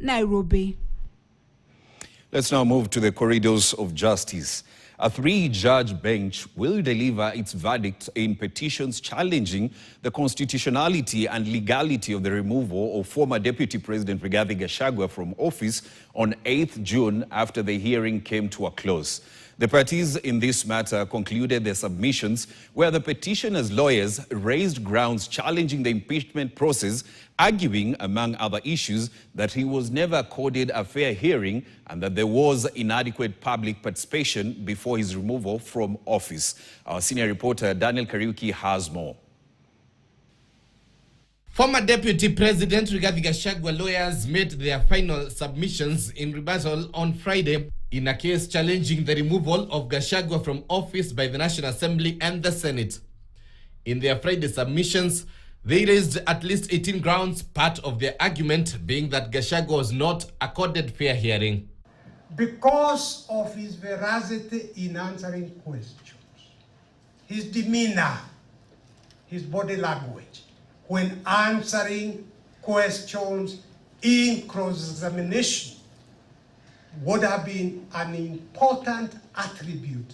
Nairobi. Let's now move to the corridors of justice. A three-judge bench will deliver its verdict in petitions challenging the constitutionality and legality of the removal of former Deputy President Rigathi Gachagua from office on 8th June after the hearing came to a close. The parties in this matter concluded their submissions where the petitioner's lawyers raised grounds challenging the impeachment process, arguing, among other issues, that he was never accorded a fair hearing and that there was inadequate public participation before his removal from office. Our senior reporter Daniel Kariuki has more. Former Deputy President Rigathi Gachagua lawyers made their final submissions in rebuttal on Friday in a case challenging the removal of Gachagua from office by the National Assembly and the Senate. In their Friday submissions, they raised at least 18 grounds, part of their argument being that Gachagua was not accorded fair hearing. Because of his veracity in answering questions, his demeanor, his body language, when answering questions in cross-examination would have been an important attribute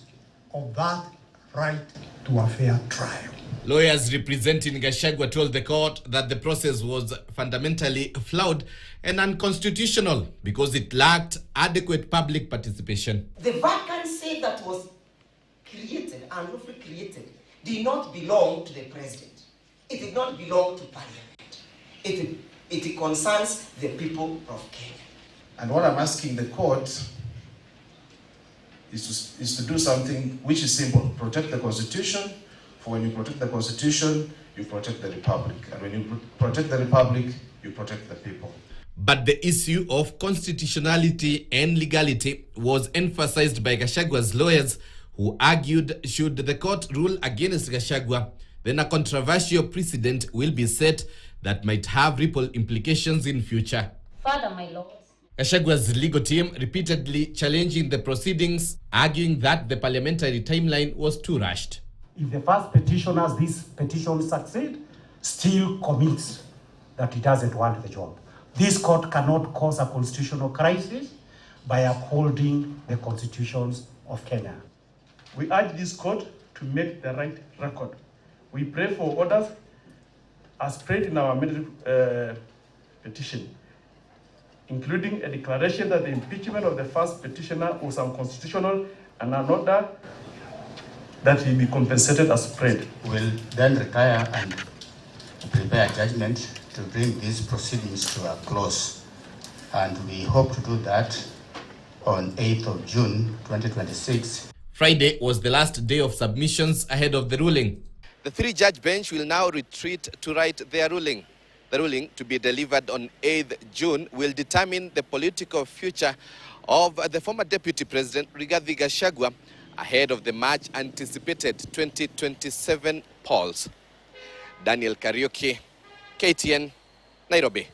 of that right to a fair trial. Lawyers representing Gachagua told the court that the process was fundamentally flawed and unconstitutional because it lacked adequate public participation. The vacancy that was created, unlawfully created, did not belong to the president. It did not belong to parliament. It concerns the people of Kenya. And what I'm asking the court is to do something which is simple. Protect the Constitution. For when you protect the Constitution, you protect the Republic. And when you protect the Republic, you protect the people. But the issue of constitutionality and legality was emphasized by Gachagua's lawyers, who argued should the court rule against Gachagua, then a controversial precedent will be set that might have ripple implications in future. Further, my lords, Gachagua's legal team repeatedly challenging the proceedings, arguing that the parliamentary timeline was too rushed. If the first petitioners, this petition succeed, still commits that he doesn't want the job. This court cannot cause a constitutional crisis by upholding the constitutions of Kenya. We urge this court to make the right record. We pray for orders as prayed in our petition, including a declaration that the impeachment of the first petitioner was unconstitutional and an order that he be compensated as prayed. We'll then retire and prepare a judgment to bring these proceedings to a close. And we hope to do that on 8th of June, 2026. Friday was the last day of submissions ahead of the ruling. The three-judge bench will now retreat to write their ruling. The ruling, to be delivered on 8th June, will determine the political future of the former Deputy President Rigathi Gachagua ahead of the much-anticipated 2027 polls. Daniel Kariuki, KTN, Nairobi.